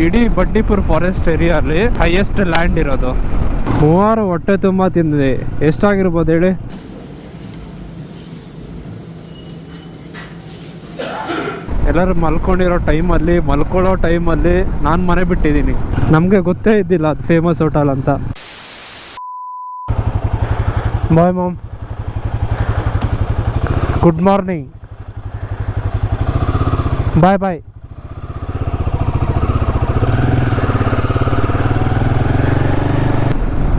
ಇಡೀ Bandipur forest ಏರಿಯಾಲಿ highest land ಇರೋದು. 3 ಹೊಟ್ಟೆ ತುಂಬ ತಿಂದಿದೆ. ಎಷ್ಟಾಗಿರ್ಬೋದು ಹೇಳಿ? ಎಲ್ಲರೂ ಮಲ್ಕೊಂಡಿರೋ ಟೈಮಲ್ಲಿ, ಮಲ್ಕೊಳ್ಳೋ ಟೈಮಲ್ಲಿ ನಾನು ಮನೆ ಬಿಟ್ಟಿದ್ದೀನಿ. ನಮಗೆ ಗೊತ್ತೇ ಇದ್ದಿಲ್ಲ ಅದು ಫೇಮಸ್ ಹೋಟೆಲ್ ಅಂತ. ಬಾಯ್ ಮಾಮ್, ಗುಡ್ ಮಾರ್ನಿಂಗ್, ಬಾಯ್ ಬಾಯ್.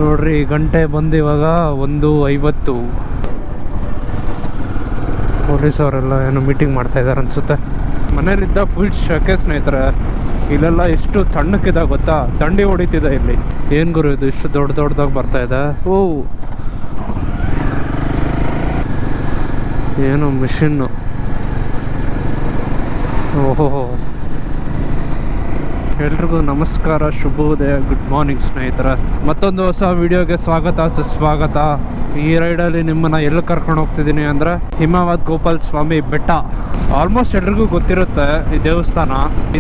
ನೋಡ್ರಿ, ಗಂಟೆ ಬಂದು ಇವಾಗ 1:50. ಪೊಲೀಸ್ ಅವರೆಲ್ಲ ಏನೋ ಮೀಟಿಂಗ್ ಮಾಡ್ತಾ ಇದ್ದಾರೆ ಅನ್ಸುತ್ತೆ. ಮನೇಲಿದ್ದ ಫುಲ್ ಶೆಕೆ ಸ್ನೇಹಿತರೆ. ಇಲ್ಲೆಲ್ಲ ಎಷ್ಟು ತಣ್ಣಕ್ಕಿದೆ ಗೊತ್ತಾ, ಥಂಡಿ ಹೊಡಿತಿದೆ ಇಲ್ಲಿ. ಏನು ಗುರು ಇದು ಇಷ್ಟು ದೊಡ್ಡದಾಗಿ ಬರ್ತಾ ಇದೆ? ಓ, ಏನೋ ಮಿಷಿನ್ನು. ಓಹೋ, ಎಲ್ರಿಗೂ ನಮಸ್ಕಾರ, ಶುಭೋದಯ, ಗುಡ್ ಮಾರ್ನಿಂಗ್ ಸ್ನೇಹಿತರೆ. ಮತ್ತೊಂದು ಹೊಸ ವಿಡಿಯೋಗೆ ಸ್ವಾಗತ, ಸುಸ್ವಾಗತ. ಈ ರೈಡಲ್ಲಿ ನಿಮ್ಮನ್ನು ಎಲ್ಲಿ ಕರ್ಕೊಂಡು ಹೋಗ್ತಿದ್ದೀನಿ ಅಂದರೆ ಹಿಮವದ್ ಗೋಪಾಲ್ ಸ್ವಾಮಿ ಬೆಟ್ಟ. ಆಲ್ಮೋಸ್ಟ್ ಎಲ್ರಿಗೂ ಗೊತ್ತಿರುತ್ತೆ ಈ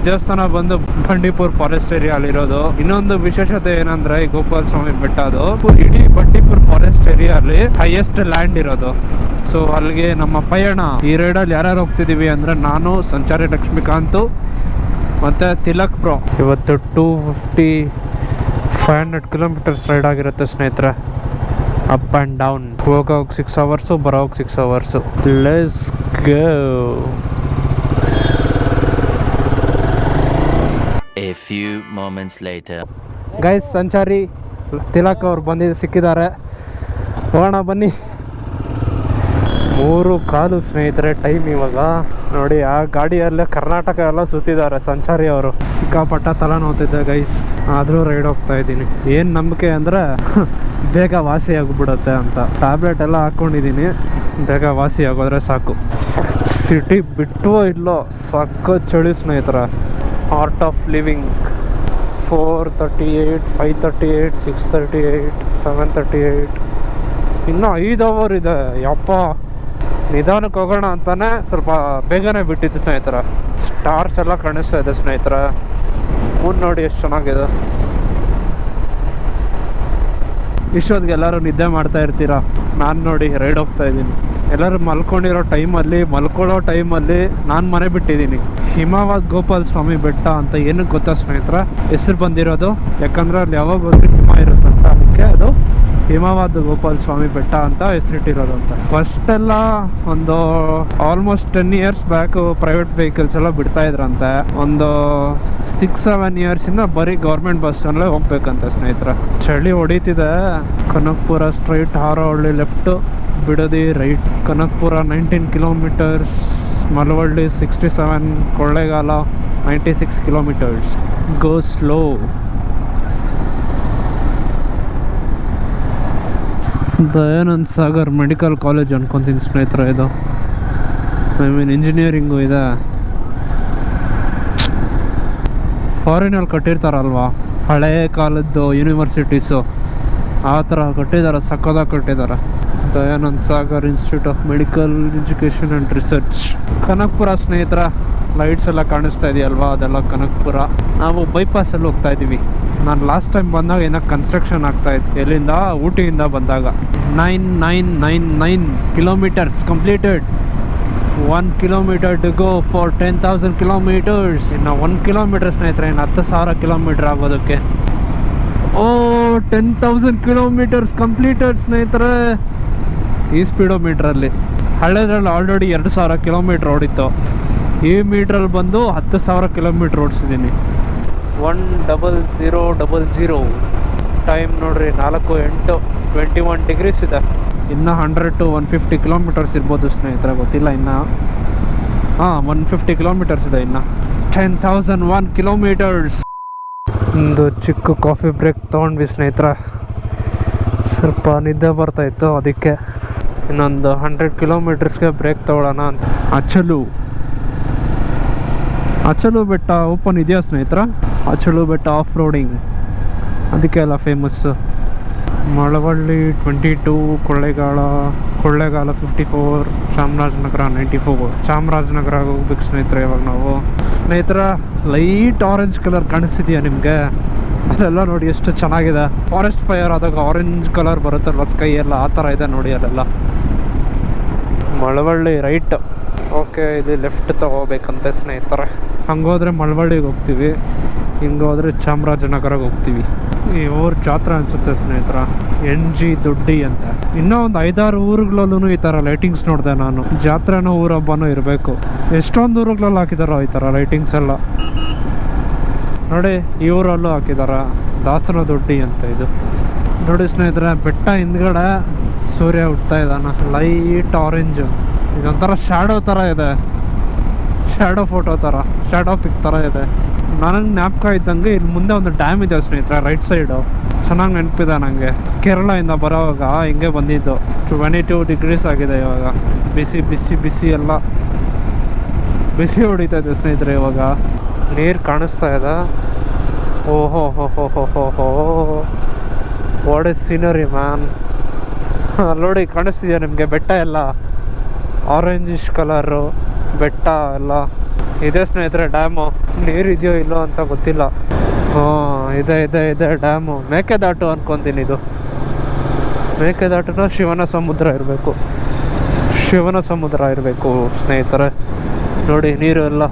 ದೇವಸ್ಥಾನ ಬಂದು ಬಂಡೀಪುರ್ ಫಾರೆಸ್ಟ್ ಏರಿಯಾಲಿರೋದು. ಇನ್ನೊಂದು ವಿಶೇಷತೆ ಏನಂದ್ರೆ ಈ ಗೋಪಾಲ್ ಸ್ವಾಮಿ ಬೆಟ್ಟ ಅದು ಇಡೀ ಬಂಡೀಪುರ್ ಫಾರೆಸ್ಟ್ ಏರಿಯಾಲಿ ಹೈಯೆಸ್ಟ್ ಲ್ಯಾಂಡ್ ಇರೋದು. ಸೊ ಅಲ್ಲಿಗೆ ನಮ್ಮ ಪಯಣ. ಈ ರೈಡಲ್ಲಿ ಯಾರ್ಯಾರು ಹೋಗ್ತಿದ್ದೀವಿ ಅಂದರೆ ನಾನು, ಸಂಚಾರಿ ಲಕ್ಷ್ಮೀಕಾಂತ್ ಮತ್ತು ತಿಲಕ್ ಬ್ರೋ. ಇವತ್ತು 500 ಕಿಲೋಮೀಟರ್ಸ್ ರೈಡ್ ಆಗಿರುತ್ತೆ ಸ್ನೇಹಿತರೆ. Up and down. ಹೋಗೋಕೆ 6 ಅವರ್ಸು, ಬರೋಕೆ 6 hours. Let's go. A few moments later. Guys, ಸಂಚಾರಿ ತಿಲಕ್ ಅವ್ರು ಸಿಕ್ಕಿದ್ದಾರೆ. ಹೋಗೋಣ ಬನ್ನಿ. 3:15 ಸ್ನೇಹಿತರೆ ಟೈಮ್ ಇವಾಗ. ನೋಡಿ, ಆ ಗಾಡಿಯಲ್ಲೇ ಕರ್ನಾಟಕ ಎಲ್ಲ ಸುತ್ತಿದ್ದಾರೆ ಸಂಚಾರಿ ಅವರು. ಸಿಕ್ಕಾಪಟ್ಟ ತಲೆ ನೋತಿದ್ದೆ ಗೈಸ್, ಆದರೂ ರೈಡ್ ಹೋಗ್ತಾ ಇದ್ದೀನಿ. ಏನು ನಂಬಿಕೆ ಅಂದರೆ ಬೇಗ ವಾಸಿ ಆಗಿಬಿಡುತ್ತೆ ಅಂತ. ಟ್ಯಾಬ್ಲೆಟ್ ಎಲ್ಲ ಹಾಕ್ಕೊಂಡಿದ್ದೀನಿ, ಬೇಗ ವಾಸಿ ಆಗೋದ್ರೆ ಸಾಕು. ಸಿಟಿ ಬಿಟ್ಟೋ ಇಲ್ಲೋ ಸಾಕು ಚಳಿ ಸ್ನೇಹಿತರೆ. Art of living 4:38, 5:38, 6:38, 7:38. ಇನ್ನೂ 5 ಅವರ್ ಇದೆ. ಯಪ್ಪ, ನಿಧಾನಕ್ಕೆ ಹೋಗೋಣ ಅಂತಾನೆ ಸ್ವಲ್ಪ ಬೇಗನೆ ಬಿಟ್ಟಿತ್ತು ಸ್ನೇಹಿತರೆ. ಸ್ಟಾರ್ಸ್ ಎಲ್ಲ ಕಾಣಿಸ್ತಾ ಇದೆ ಸ್ನೇಹಿತರೆ. ಮೂನ್ ನೋಡಿ ಎಷ್ಟು ಚೆನ್ನಾಗಿದೆ. ಇಷ್ಟೊತ್ತಿಗೆ ಎಲ್ಲರೂ ನಿದ್ದೆ ಮಾಡ್ತಾ ಇರ್ತೀರಾ. ನಾನು ನೋಡಿ ರೈಡ್ ಹೋಗ್ತಾ ಇದ್ದೀನಿ. ಎಲ್ಲರೂ ಮಲ್ಕೊಂಡಿರೋ ಟೈಮಲ್ಲಿ, ಮಲ್ಕೊಳ್ಳೋ ಟೈಮಲ್ಲಿ ನಾನು ಮನೆ ಬಿಟ್ಟಿದ್ದೀನಿ. ಹಿಮವದ್ ಗೋಪಾಲ್ ಸ್ವಾಮಿ ಬೆಟ್ಟ ಅಂತ ಏನಕ್ಕೆ ಗೊತ್ತಾ ಸ್ನೇಹಿತರೆ ಹೆಸರು ಬಂದಿರೋದು? ಯಾಕಂದರೆ ಅಲ್ಲಿ ಯಾವಾಗ ಹೋದ್ರೆ ಹಿಮ ಇರುತ್ತಂತ, ಅದಕ್ಕೆ ಅದು ಹಿಮವದ್ ಗೋಪಾಲ್ ಸ್ವಾಮಿ ಬೆಟ್ಟ ಅಂತ ಹೆಸರಿಟ್ಟಿರೋದು ಅಂತ. ಫಸ್ಟ್ ಎಲ್ಲ ಒಂದು almost 10 years back private vehicles ಎಲ್ಲ ಬಿಡ್ತಾ ಇದ್ರಂತೆ. ಒಂದು 6-7 ಇಯರ್ಸಿಂದ ಬರೀ ಗೌರ್ಮೆಂಟ್ ಬಸ್ಸಲ್ಲೇ ಹೋಗ್ಬೇಕಂತ ಸ್ನೇಹಿತರೆ. ಚಳಿ ಹೊಡಿತಿದೆ. Kanakapura straight, Harohalli left, Bidadi right. Kanakapura 19 kilometres, Malavalli 67, Kollegal 96 kilometres. Go slow. Dayanand Sagar medical college ಅನ್ಕೊತೀನಿ ಸ್ನೇಹಿತರೆ ಇದು. ಐ ಮೀನ್ ಇಂಜಿನಿಯರಿಂಗು ಇದೆ. ಫಾರಿನಲ್ಲಿ ಕಟ್ಟಿರ್ತಾರಲ್ವಾ ಹಳೇ ಕಾಲದ್ದು ಯೂನಿವರ್ಸಿಟೀಸು, ಆ ಥರ ಕಟ್ಟಿದ್ದಾರೆ, ಸಕ್ಕದಾಗಿ ಕಟ್ಟಿದ್ದಾರೆ. Dayanand Sagar institute of medical education and research. Kanakapura ಸ್ನೇಹಿತರ ಲೈಟ್ಸ್ ಎಲ್ಲ ಕಾಣಿಸ್ತಾ ಇದೆಯಲ್ವಾ, ಅದೆಲ್ಲ ಕನಕಪುರ. ನಾವು ಬೈಪಾಸಲ್ಲಿ ಹೋಗ್ತಾ ಇದ್ದೀವಿ. ನಾನು ಲಾಸ್ಟ್ ಟೈಮ್ ಬಂದಾಗ ಏನೋ ಕನ್ಸ್ಟ್ರಕ್ಷನ್ ಆಗ್ತಾಯಿತ್ತು. ಎಲ್ಲಿಂದ? ಊಟಿಯಿಂದ ಬಂದಾಗ. 999 kilometers completed. 1 kilometer to go for 10,000 kilometers. ಇನ್ನು 1 ಕಿಲೋಮೀಟರ್ ಸ್ನೇಹಿತರೆ, ಇನ್ನು 10,000 ಕಿಲೋಮೀಟರ್ ಆಗೋದಕ್ಕೆ. ಓ, 10,000 ಕಿಲೋಮೀಟರ್ಸ್ ಕಂಪ್ಲೀಟೆಡ್ ಸ್ನೇಹಿತರೆ ಈ ಸ್ಪೀಡೋಮೀಟ್ರಲ್ಲಿ. ಹಳೆದ್ರಲ್ಲಿ ಆಲ್ರೆಡಿ 2,000 ಕಿಲೋಮೀಟ್ರ್ ಓಡಿತ್ತು. ಈ ಮೀಟ್ರಲ್ಲಿ ಬಂದು 10,000 ಕಿಲೋಮೀಟ್ರ್ ಓಡಿಸಿದ್ದೀನಿ. 1:00:00. ಟೈಮ್ ನೋಡ್ರಿ 4:08, 21 ಡಿಗ್ರೀಸ್ ಇದೆ. ಇನ್ನು 100 to 150 ಕಿಲೋಮೀಟರ್ಸ್ ಇರ್ಬೋದು ಸ್ನೇಹಿತರೆ, ಗೊತ್ತಿಲ್ಲ ಇನ್ನು. 150 ಕಿಲೋಮೀಟರ್ಸ್ ಇದೆ ಇನ್ನು. 10,001 ಕಿಲೋಮೀಟರ್ಸ್. ಒಂದು ಚಿಕ್ಕ ಕಾಫಿ ಬ್ರೇಕ್ ತೊಗೊಂಡ್ವಿ ಸ್ನೇಹಿತರೆ. ಸ್ವಲ್ಪ ನಿದ್ದೆ ಬರ್ತಾಯಿತ್ತು, ಅದಕ್ಕೆ ಇನ್ನೊಂದು 100 ಕಿಲೋಮೀಟರ್ಸ್ಗೆ ಬ್ರೇಕ್ ತೊಗೊಳ್ಳೋಣ ಅಂತ. ಅಚಲು ಬೆಟ್ಟ ಓಪನ್ ಇದೆಯಾ ಸ್ನೇಹಿತರ? ಅಚಲು ಬೆಟ್ಟ ಆಫ್ ರೋಡಿಂಗ್, ಅದಕ್ಕೆ ಎಲ್ಲ ಫೇಮಸ್ಸು. ಮಳವಳ್ಳಿ 22, ಕೊಳ್ಳೇಗಾಲ 54, ಚಾಮರಾಜನಗರ 94. ಚಾಮರಾಜನಗರ ಹೋಗ್ಬೇಕು ಸ್ನೇಹಿತರೆ ಇವಾಗ ನಾವು. ಸ್ನೇಹಿತರ ಲೈಟ್ ಆರೆಂಜ್ ಕಲರ್ ಕಾಣಿಸ್ತಿದೆಯಾ ನಿಮಗೆ? ಅಲ್ಲೆಲ್ಲ ನೋಡಿ ಎಷ್ಟು ಚೆನ್ನಾಗಿದೆ. ಫಾರೆಸ್ಟ್ ಫೈರ್ ಆದಾಗ ಆರೆಂಜ್ ಕಲರ್ ಬರುತ್ತಲ್ವ ಸ್ಕೈ ಎಲ್ಲ, ಆ ಥರ ಇದೆ ನೋಡಿ ಅಲ್ಲೆಲ್ಲ. ಮಳವಳ್ಳಿ ರೈಟ್. ಓಕೆ, ಇದು ಲೆಫ್ಟ್ ತಗೋಬೇಕಂತೆ ಸ್ನೇಹಿತರೆ. ಹಂಗೋದ್ರೆ ಮಳವಳ್ಳಿಗೆ ಹೋಗ್ತೀವಿ, ಹಿಂಗೋದ್ರೆ ಚಾಮರಾಜನಗರಕ್ಕೆ ಹೋಗ್ತೀವಿ. ಈ ಊರು ಜಾತ್ರೆ ಅನಿಸುತ್ತೆ ಸ್ನೇಹಿತರ, NG ದೊಡ್ಡಿ ಅಂತ. ಇನ್ನೂ ಒಂದು 5-6 ಊರುಗಳಲ್ಲೂ ಈ ಥರ ಲೈಟಿಂಗ್ಸ್ ನೋಡಿದೆ ನಾನು. ಜಾತ್ರೆನೋ ಊರ ಹಬ್ಬನೂ ಇರಬೇಕು. ಎಷ್ಟೊಂದು ಊರುಗಳಲ್ಲಿ ಹಾಕಿದಾರೋ ಈ ಥರ ಲೈಟಿಂಗ್ಸ್ ಎಲ್ಲ ನೋಡಿ. ಈ ಊರಲ್ಲೂ ಹಾಕಿದಾರ, ದಾಸನ ದೊಡ್ಡಿ ಅಂತ. ಇದು ನೋಡಿ ಸ್ನೇಹಿತರೆ, ಬೆಟ್ಟ ಹಿಂದ್ಗಡೆ ಸೂರ್ಯ ಹುಟ್ತಾ ಇದ್ದಾನ, ಲೈಟ್ ಆರೆಂಜ್. ಇದೊಂಥರ ಶ್ಯಾಡೋ ಥರ ಇದೆ, ಶ್ಯಾಡೋ ಫೋಟೋ ಥರ, ಶ್ಯಾಡೋ ಪಿಕ್ ಥರ ಇದೆ. ನನಗೆ ಜ್ಞಾಪಕ ಇದ್ದಂಗೆ ಇಲ್ಲಿ ಮುಂದೆ ಒಂದು ಡ್ಯಾಮ್ ಇದೆ ಸ್ನೇಹಿತರೆ, ರೈಟ್ ಸೈಡು. ಚೆನ್ನಾಗಿ ನೆನಪಿದೆ ನನಗೆ. ಕೇರಳದಿಂದ ಬರೋವಾಗ ಹಿಂಗೆ ಬಂದಿದ್ದು. 22 ಡಿಗ್ರೀಸ್ ಆಗಿದೆ ಇವಾಗ. ಬಿಸಿ ಬಿಸಿ ಬಿಸಿ ಎಲ್ಲ ಬಿಸಿ ಹೊಡಿತಾ ಇದೆ ಸ್ನೇಹಿತರೆ. ಇವಾಗ ನೀರು ಕಾಣಿಸ್ತಾ ಇದೆ. ಓಹೋ ಹೋ ಹೋ ಹೋ ಹೋ ಹೋ, ವಾಟ್ ಇಸ್ ಸೀನರಿ ಮ್ಯಾನ್. ನೋಡಿ ಕಾಣಿಸ್ತಿದೆಯಾ ನಿಮಗೆ ಬೆಟ್ಟ ಎಲ್ಲ? ಆರೆಂಜಿಶ್ ಕಲರು ಬೆಟ್ಟ ಎಲ್ಲ ಇದೆ ಸ್ನೇಹಿತರೆ. ಡ್ಯಾಮು ನೀರಿದೆಯೋ ಇಲ್ಲೋ ಅಂತ ಗೊತ್ತಿಲ್ಲ. ಇದೆ ಇದೆ ಇದೆ ಡ್ಯಾಮು. ಮೇಕೆದಾಟು ಅನ್ಕೊತೀನಿ ಇದು. ಮೇಕೆದಾಟುನ ಶಿವನ ಸಮುದ್ರ ಇರಬೇಕು, ಶಿವನ ಸಮುದ್ರ ಇರಬೇಕು ಸ್ನೇಹಿತರೆ. ನೋಡಿ ನೀರು ಎಲ್ಲ.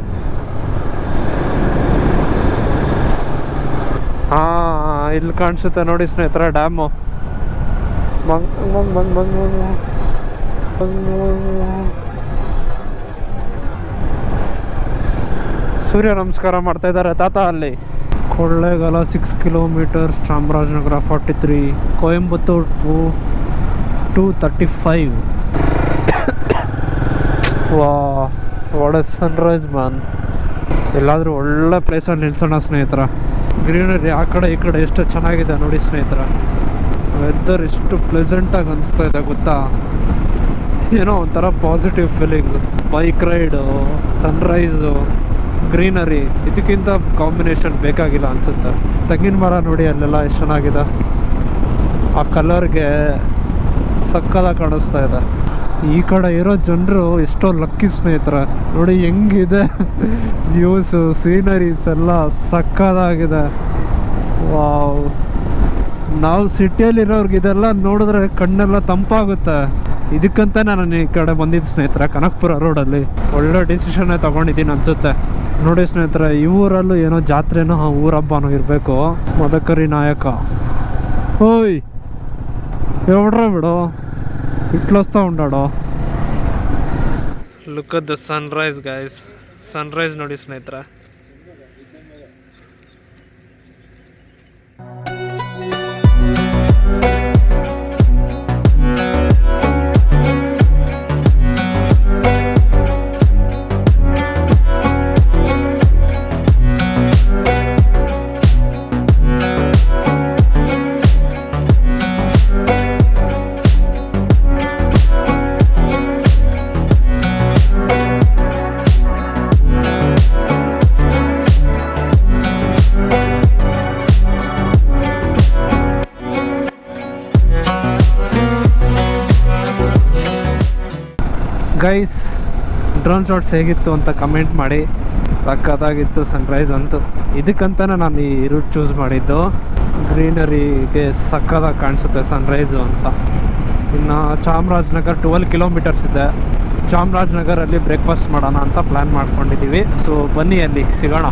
ಇಲ್ಲಿ ಕಾಣಿಸುತ್ತೆ ನೋಡಿ ಸ್ನೇಹಿತರೆ ಡ್ಯಾಮು. ಸೂರ್ಯ ನಮಸ್ಕಾರ ಮಾಡ್ತಾ ಇದ್ದಾರೆ ತಾತ ಅಲ್ಲಿ. Kollegal 6 kilometers, Chamarajanagar 43, Coimbatore 235. What a sunrise man. ಎಲ್ಲಾದರೂ ಒಳ್ಳೆ ಪ್ಲೇಸಲ್ಲಿ ನಿಲ್ಸೋಣ ಸ್ನೇಹಿತರ. ಗ್ರೀನರಿ ಆ ಕಡೆ ಈ ಕಡೆ ಎಷ್ಟು ಚೆನ್ನಾಗಿದೆ ನೋಡಿ ಸ್ನೇಹಿತರ. ವೆದರ್ ಎಷ್ಟು ಪ್ಲೆಸೆಂಟಾಗಿ ಅನಿಸ್ತಾ ಇದೆ ಗೊತ್ತಾ. ಏನೋ ಒಂಥರ positive feeling. Bike raid, sunrise, greenery, ಇದಕ್ಕಿಂತ ಕಾಂಬಿನೇಷನ್ ಬೇಕಾಗಿಲ್ಲ ಅನಿಸುತ್ತೆ. ತೆಂಗಿನ ಮರ ನೋಡಿ ಅಲ್ಲೆಲ್ಲ ಎಷ್ಟು ಚೆನ್ನಾಗಿದೆ. ಆ ಕಲರ್ಗೆ ಸಕ್ಕತ್ತಾಗಿ ಕಾಣಿಸ್ತಾ ಇದೆ. ಈ ಕಡೆ ಇರೋ ಜನರು ಎಷ್ಟೋ ಲಕ್ಕಿ ಸ್ನೇಹಿತರೆ. ನೋಡಿ ಹೆಂಗಿದೆ ವ್ಯೂಸು, ಸೀನರೀಸ್ ಎಲ್ಲ ಸಕ್ಕತ್ತಾಗಿದೆ. ವಾವ್. ನಾವು ಸಿಟಿಯಲ್ಲಿರೋರ್ಗೆ ಇದೆಲ್ಲ ನೋಡಿದ್ರೆ ಕಣ್ಣೆಲ್ಲ ತಂಪಾಗುತ್ತೆ. ಇದಕ್ಕಂತ ನಾನು ಈ ಕಡೆ ಬಂದಿದ್ದು ಸ್ನೇಹಿತರೆ, ಕನಕಪುರ ರೋಡಲ್ಲಿ. ಒಳ್ಳೆ ಡಿಸಿಷನ್ನೇ ತೊಗೊಂಡಿದ್ದೀನಿ ಅನಿಸುತ್ತೆ. ನೋಡಿ ಸ್ನೇಹಿತರೆ, ಈ ಊರಲ್ಲೂ ಏನೋ ಜಾತ್ರೆನೋ ಊರ ಹಬ್ಬನೋ ಇರಬೇಕು. ಮದಕರಿ ನಾಯಕ. ಓಯ್ ಎವ್ಡ್ರ ಬಿಡು, ಇಟ್ಲೋಸ್ತಾ ಉಂಡಾಡೋ. Look at the sunrise guys. Sunrise ನೋಡಿ ಸ್ನೇಹಿತರೆ. ಗೈಸ್, ಡ್ರೋನ್ ಶಾಟ್ಸ್ ಹೇಗಿತ್ತು ಅಂತ ಕಮೆಂಟ್ ಮಾಡಿ. ಸಕ್ಕತ್ತಾಗಿತ್ತು ಸನ್ರೈಸ್ ಅಂತೂ. ಇದಕ್ಕಂತಲೇ ನಾನು ಈ ರೂಟ್ ಚೂಸ್ ಮಾಡಿದ್ದು. ಗ್ರೀನರಿಗೆ ಸಕ್ಕತ್ತಾಗಿ ಕಾಣಿಸುತ್ತೆ ಸನ್ರೈಸು ಅಂತ. ಇನ್ನು ಚಾಮರಾಜನಗರ 12 ಕಿಲೋಮೀಟರ್ಸ್ ಇದೆ. ಚಾಮರಾಜನಗರಲ್ಲಿ ಬ್ರೇಕ್ಫಾಸ್ಟ್ ಮಾಡೋಣ ಅಂತ ಪ್ಲ್ಯಾನ್ ಮಾಡ್ಕೊಂಡಿದ್ದೀವಿ. ಸೊ ಬನ್ನಿ ಅಲ್ಲಿ ಸಿಗೋಣ.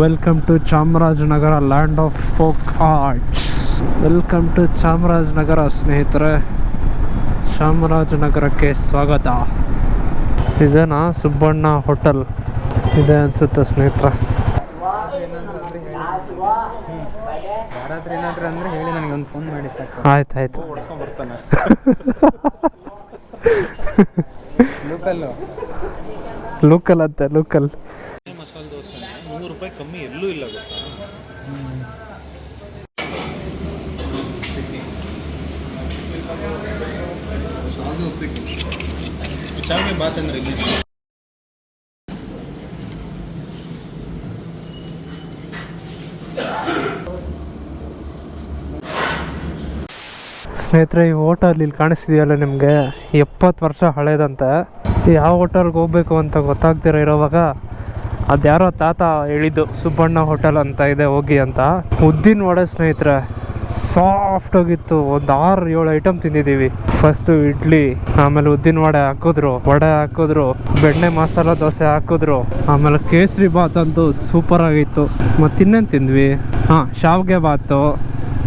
Welcome to Chamarajanagar, land of folk arts. Welcome to Chamarajanagar ಸ್ನೇಹಿತರೆ. ಚಾಮರಾಜನಗರಕ್ಕೆ ಸ್ವಾಗತ. ಇದೇನಾ ಸುಬ್ಬಣ್ಣ ಹೋಟೆಲ್ ಇದೆ ಅನಿಸುತ್ತೆ ಸ್ನೇಹಿತರೆ. ಏನಾದ್ರೂ ಅಂದರೆ ಹೇಳಿ, ನನಗೆ ಒಂದು ಫೋನ್ ಮಾಡಿ ಸಾಕು. ಆಯ್ತಾಯ್ತು. ಲೋಕಲ್ ಅಂತೆ, ಲೋಕಲ್. ಮಸಾಲೆ ದೋಸೆ 100 ರೂಪಾಯಿ ಕಮ್ಮಿ ಎಲ್ಲೂ ಇಲ್ಲ ಗೊತ್ತಾ. ಶಾವಿಗೆ ಬಾತ್ ಅಂದ್ರೆ ಸ್ನೇಹಿತರೆ, ಈ ಹೋಟೆಲ್ ಇಲ್ಲಿ ಕಾಣಿಸ್ತಿದೆಯಲ್ಲ ನಿಮಗೆ, 70 ವರ್ಷ ಹಳೇದಂತೆ. ಯಾವ ಹೋಟೆಲ್ಗೆ ಹೋಗ್ಬೇಕು ಅಂತ ಗೊತ್ತಾಗ್ದಿರ ಇರೋವಾಗ ಅದ್ಯಾರೋ ತಾತ ಹೇಳಿದ್ದು ಸುಬ್ಬಣ್ಣ ಹೋಟೆಲ್ ಅಂತ ಇದೆ ಹೋಗಿ ಅಂತ. ಉದ್ದಿನ ವಡೆ ಸ್ನೇಹಿತರೆ ಸಾಫ್ಟ್ ಆಗಿತ್ತು. ಒಂದು 6-7 ಐಟಮ್ ತಿಂದಿದ್ದೀವಿ. ಫಸ್ಟು ಇಡ್ಲಿ, ಆಮೇಲೆ ಉದ್ದಿನ ವಡೆ ಹಾಕಿದ್ರು, ಬೆಣ್ಣೆ ಮಸಾಲ ದೋಸೆ ಹಾಕಿದ್ರು, ಆಮೇಲೆ ಕೇಸರಿ ಬಾತ್ ಅಂತೂ ಸೂಪರ್ ಆಗಿತ್ತು. ಮತ್ತಿನ್ನೇನು ತಿಂದ್ವಿ, ಶಾವಿಗೆ ಬಾತು,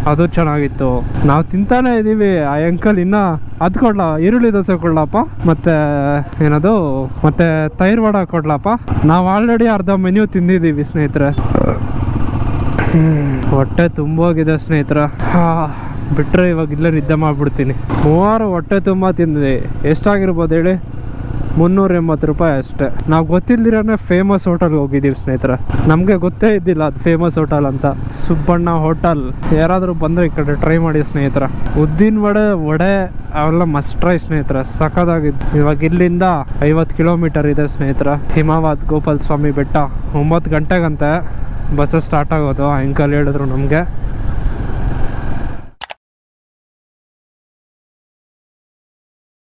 ಅದು ಚೆನ್ನಾಗಿತ್ತು. ನಾವು ತಿಂತಾನೆ ಇದ್ದೀವಿ. ಆ ಅಂಕಲ್ ಇನ್ನ ಅದು ಕೊಡ್ಲಾ, ಈರುಳ್ಳಿ ದೋಸೆ ಕೊಡ್ಲಪ್ಪ, ಮತ್ತೆ ತೈರ್ ವಡೆ ಕೊಡ್ಲಪ್ಪ. ನಾವು ಆಲ್ರೆಡಿ ಅರ್ಧ ಮೆನ್ಯೂ ತಿಂದಿದ್ದೀವಿ ಸ್ನೇಹಿತರೆ. ಹೊಟ್ಟೆ ತುಂಬೋಗಿದೆ ಸ್ನೇಹಿತರೆ. ಬಿಟ್ಟರೆ ಇವಾಗ ಇಲ್ಲೇ ನಿದ್ದೆ ಮಾಡಿಬಿಡ್ತೀನಿ. 3 ಹೊಟ್ಟೆ ತುಂಬ ತಿಂದಿದೆ. ಎಷ್ಟಾಗಿರ್ಬೋದು ಹೇಳಿ? 380 ರೂಪಾಯಿ ಅಷ್ಟೇ. ನಾವು ಗೊತ್ತಿಲ್ದಿರೋನೆ ಫೇಮಸ್ ಹೋಟೆಲ್ಗೆ ಹೋಗಿದ್ದೀವಿ ಸ್ನೇಹಿತರೆ. ನಮಗೆ ಗೊತ್ತೇ ಇದ್ದಿಲ್ಲ ಅದು ಫೇಮಸ್ ಹೋಟೆಲ್ ಅಂತ. ಸುಬ್ಬಣ್ಣ ಹೋಟೆಲ್. ಯಾರಾದರೂ ಬಂದರೆ ಈ ಕಡೆ ಟ್ರೈ ಮಾಡಿ ಸ್ನೇಹಿತರೆ. ಉದ್ದಿನ ವಡೆ ಅವೆಲ್ಲ ಮಸ್ಟ್ ಟ್ರೈ ಸ್ನೇಹಿತರೆ, ಸಖತ್ತಾಗಿದ್ದು. ಇವಾಗ ಇಲ್ಲಿಂದ 50 ಕಿಲೋಮೀಟರ್ ಇದೆ ಸ್ನೇಹಿತರೆ. ಹಿಮಾವತ್ ಗೋಪಾಲ ಸ್ವಾಮಿ ಬೆಟ್ಟ. 9 ಗಂಟೆಗಂತೆ ಬಸ್ಸಸ್ ಸ್ಟಾರ್ಟ್ ಆಗೋದು. ಅಂಕಲ್ ಹೇಳಿದ್ರು ನಮಗೆ.